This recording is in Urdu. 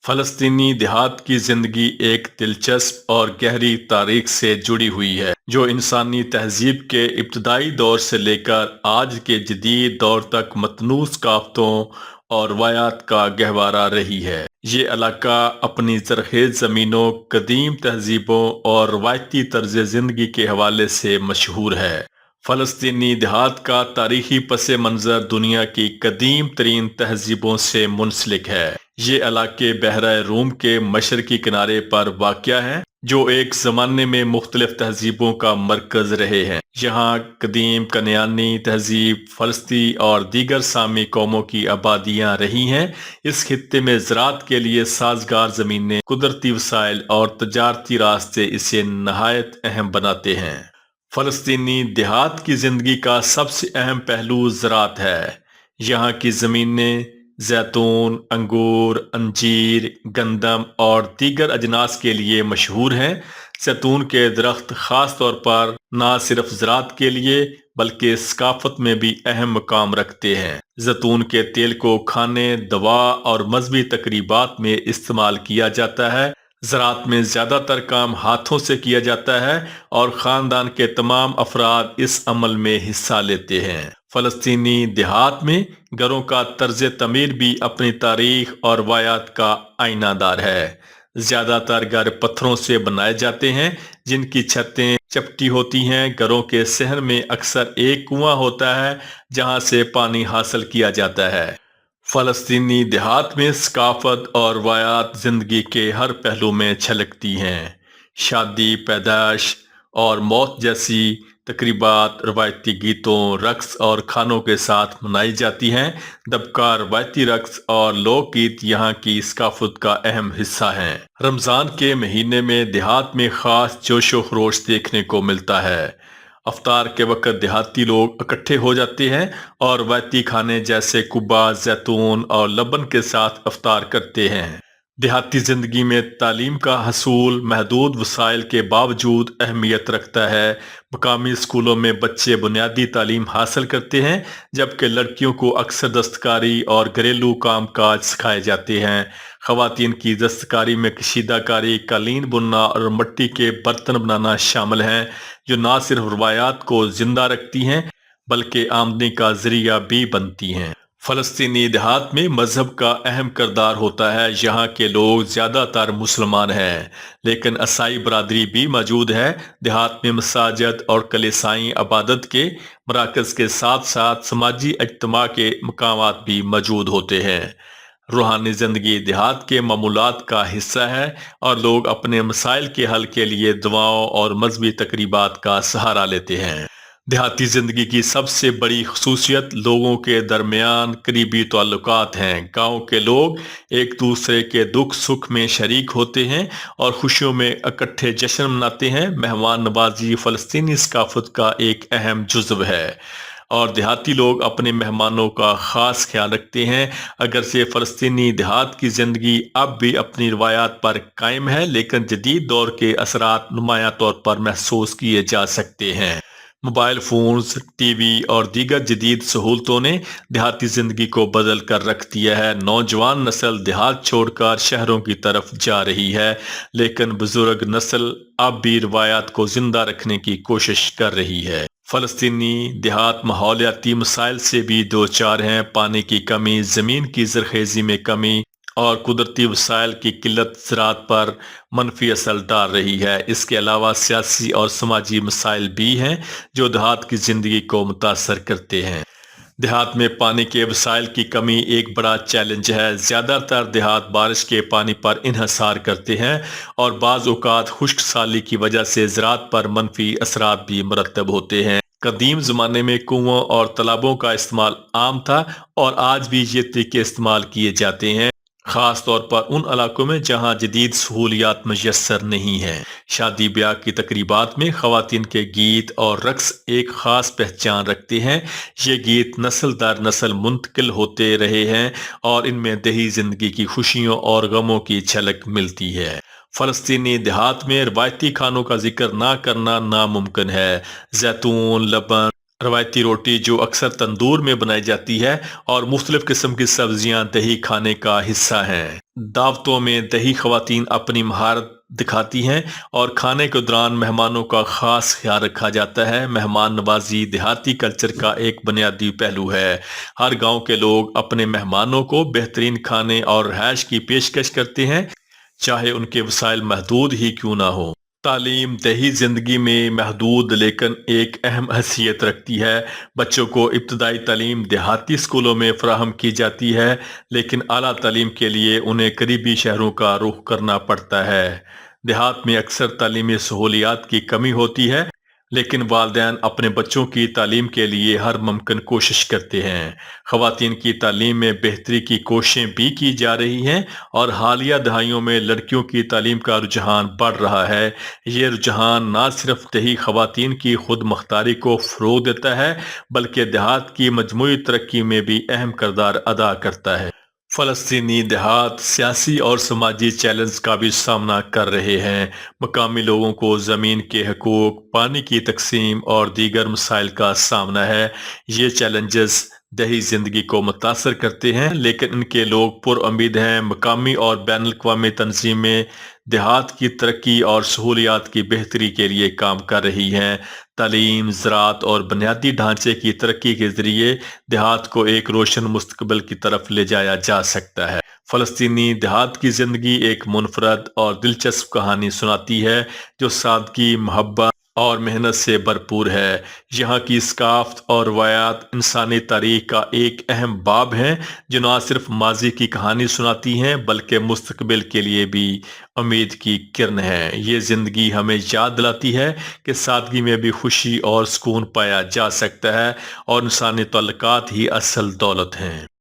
فلسطینی دیہات کی زندگی ایک دلچسپ اور گہری تاریخ سے جڑی ہوئی ہے جو انسانی تہذیب کے ابتدائی دور سے لے کر آج کے جدید دور تک متنوع ثقافتوں اور روایات کا گہوارہ رہی ہے۔ یہ علاقہ اپنی زرخیز زمینوں، قدیم تہذیبوں اور روایتی طرز زندگی کے حوالے سے مشہور ہے۔ فلسطینی دیہات کا تاریخی پس منظر دنیا کی قدیم ترین تہذیبوں سے منسلک ہے۔ یہ علاقے بحیرہ روم کے مشرقی کنارے پر واقع ہے جو ایک زمانے میں مختلف تہذیبوں کا مرکز رہے ہیں۔ یہاں قدیم کنعانی تہذیب، فلسطی اور دیگر سامی قوموں کی آبادیاں رہی ہیں۔ اس خطے میں زراعت کے لیے سازگار زمینیں، قدرتی وسائل اور تجارتی راستے اسے نہایت اہم بناتے ہیں۔ فلسطینی دیہات کی زندگی کا سب سے اہم پہلو زراعت ہے۔ یہاں کی زمینیں زیتون، انگور، انجیر، گندم اور دیگر اجناس کے لیے مشہور ہیں۔ زیتون کے درخت خاص طور پر نہ صرف زراعت کے لیے بلکہ ثقافت میں بھی اہم مقام رکھتے ہیں۔ زیتون کے تیل کو کھانے، دوا اور مذہبی تقریبات میں استعمال کیا جاتا ہے۔ زراعت میں زیادہ تر کام ہاتھوں سے کیا جاتا ہے اور خاندان کے تمام افراد اس عمل میں حصہ لیتے ہیں۔ فلسطینی دیہات میں گھروں کا طرز تعمیر بھی اپنی تاریخ اور روایات کا آئینہ دار ہے۔ زیادہ تر گھر پتھروں سے بنائے جاتے ہیں جن کی چھتیں چپٹی ہوتی ہیں۔ گھروں کے صحن میں اکثر ایک کنواں ہوتا ہے جہاں سے پانی حاصل کیا جاتا ہے۔ فلسطینی دیہات میں ثقافت اور روایات زندگی کے ہر پہلو میں چھلکتی ہیں۔ شادی، پیدائش اور موت جیسی تقریبات روایتی گیتوں، رقص اور کھانوں کے ساتھ منائی جاتی ہیں۔ دبکا، روایتی رقص اور لوک گیت یہاں کی ثقافت کا اہم حصہ ہیں۔ رمضان کے مہینے میں دیہات میں خاص جوش و خروش دیکھنے کو ملتا ہے۔ افطار کے وقت دیہاتی لوگ اکٹھے ہو جاتے ہیں اور روایتی کھانے جیسے کبا، زیتون اور لبن کے ساتھ افطار کرتے ہیں۔ دیہاتی زندگی میں تعلیم کا حصول محدود وسائل کے باوجود اہمیت رکھتا ہے۔ مقامی اسکولوں میں بچے بنیادی تعلیم حاصل کرتے ہیں جبکہ لڑکیوں کو اکثر دستکاری اور گھریلو کام کاج سکھائے جاتے ہیں۔ خواتین کی دستکاری میں کشیدہ کاری، قالین بننا اور مٹی کے برتن بنانا شامل ہیں جو نہ صرف روایات کو زندہ رکھتی ہیں بلکہ آمدنی کا ذریعہ بھی بنتی ہیں۔ فلسطینی دیہات میں مذہب کا اہم کردار ہوتا ہے۔ یہاں کے لوگ زیادہ تر مسلمان ہیں لیکن عیسائی برادری بھی موجود ہے۔ دیہات میں مساجد اور کلیسائی عبادت کے مراکز کے ساتھ ساتھ سماجی اجتماع کے مقامات بھی موجود ہوتے ہیں۔ روحانی زندگی دیہات کے معمولات کا حصہ ہے اور لوگ اپنے مسائل کے حل کے لیے دعاؤں اور مذہبی تقریبات کا سہارا لیتے ہیں۔ دیہاتی زندگی کی سب سے بڑی خصوصیت لوگوں کے درمیان قریبی تعلقات ہیں۔ گاؤں کے لوگ ایک دوسرے کے دکھ سکھ میں شریک ہوتے ہیں اور خوشیوں میں اکٹھے جشن مناتے ہیں۔ مہمان نوازی فلسطینی ثقافت کا ایک اہم جزو ہے اور دیہاتی لوگ اپنے مہمانوں کا خاص خیال رکھتے ہیں۔ اگرچہ فلسطینی دیہات کی زندگی اب بھی اپنی روایات پر قائم ہے لیکن جدید دور کے اثرات نمایاں طور پر محسوس کیے جا سکتے ہیں۔ موبائل فونز، ٹی وی اور دیگر جدید سہولتوں نے دیہاتی زندگی کو بدل کر رکھ دیا ہے۔ نوجوان نسل دیہات چھوڑ کر شہروں کی طرف جا رہی ہے لیکن بزرگ نسل اب بھی روایات کو زندہ رکھنے کی کوشش کر رہی ہے۔ فلسطینی دیہات ماحولیاتی مسائل سے بھی دوچار ہیں۔ پانی کی کمی، زمین کی زرخیزی میں کمی اور قدرتی وسائل کی قلت زراعت پر منفی اثر ڈال رہی ہے۔ اس کے علاوہ سیاسی اور سماجی مسائل بھی ہیں جو دیہات کی زندگی کو متاثر کرتے ہیں۔ دیہات میں پانی کے وسائل کی کمی ایک بڑا چیلنج ہے۔ زیادہ تر دیہات بارش کے پانی پر انحصار کرتے ہیں اور بعض اوقات خشک سالی کی وجہ سے زراعت پر منفی اثرات بھی مرتب ہوتے ہیں۔ قدیم زمانے میں کنووں اور تالابوں کا استعمال عام تھا اور آج بھی یہ طریقے استعمال کیے جاتے ہیں، خاص طور پر ان علاقوں میں جہاں جدید سہولیات میسر نہیں ہیں۔ شادی بیاہ کی تقریبات میں خواتین کے گیت اور رقص ایک خاص پہچان رکھتے ہیں۔ یہ گیت نسل در نسل منتقل ہوتے رہے ہیں اور ان میں دیہی زندگی کی خوشیوں اور غموں کی جھلک ملتی ہے۔ فلسطینی دیہات میں روایتی کھانوں کا ذکر نہ کرنا ناممکن ہے۔ زیتون، لبن روایتی روٹی جو اکثر تندور میں بنائی جاتی ہے اور مختلف قسم کی سبزیاں دہی کھانے کا حصہ ہیں۔ دعوتوں میں دہی خواتین اپنی مہارت دکھاتی ہیں اور کھانے کے دوران مہمانوں کا خاص خیال رکھا جاتا ہے۔ مہمان نوازی دیہاتی کلچر کا ایک بنیادی پہلو ہے۔ ہر گاؤں کے لوگ اپنے مہمانوں کو بہترین کھانے اور رہائش کی پیشکش کرتے ہیں، چاہے ان کے وسائل محدود ہی کیوں نہ ہوں۔ تعلیم دیہی زندگی میں محدود لیکن ایک اہم حیثیت رکھتی ہے۔ بچوں کو ابتدائی تعلیم دیہاتی اسکولوں میں فراہم کی جاتی ہے، لیکن اعلیٰ تعلیم کے لیے انہیں قریبی شہروں کا رخ کرنا پڑتا ہے۔ دیہات میں اکثر تعلیمی سہولیات کی کمی ہوتی ہے، لیکن والدین اپنے بچوں کی تعلیم کے لیے ہر ممکن کوشش کرتے ہیں۔ خواتین کی تعلیم میں بہتری کی کوششیں بھی کی جا رہی ہیں اور حالیہ دہائیوں میں لڑکیوں کی تعلیم کا رجحان بڑھ رہا ہے۔ یہ رجحان نہ صرف دیہی خواتین کی خود مختاری کو فروغ دیتا ہے، بلکہ دیہات کی مجموعی ترقی میں بھی اہم کردار ادا کرتا ہے۔ فلسطینی دیہات سیاسی اور سماجی چیلنج کا بھی سامنا کر رہے ہیں۔ مقامی لوگوں کو زمین کے حقوق، پانی کی تقسیم اور دیگر مسائل کا سامنا ہے۔ یہ چیلنجز دیہی زندگی کو متاثر کرتے ہیں، لیکن ان کے لوگ پر امید ہیں۔ مقامی اور بین الاقوامی تنظیمیں دیہات کی ترقی اور سہولیات کی بہتری کے لیے کام کر رہی ہیں۔ تعلیم، زراعت اور بنیادی ڈھانچے کی ترقی کے ذریعے دیہات کو ایک روشن مستقبل کی طرف لے جایا جا سکتا ہے۔ فلسطینی دیہات کی زندگی ایک منفرد اور دلچسپ کہانی سناتی ہے جو سادگی، محبت اور محنت سے بھرپور ہے۔ یہاں کی ثقافت اور روایات انسانی تاریخ کا ایک اہم باب ہیں جو نہ صرف ماضی کی کہانی سناتی ہیں بلکہ مستقبل کے لیے بھی امید کی کرن ہے۔ یہ زندگی ہمیں یاد دلاتی ہے کہ سادگی میں بھی خوشی اور سکون پایا جا سکتا ہے اور انسانی تعلقات ہی اصل دولت ہیں۔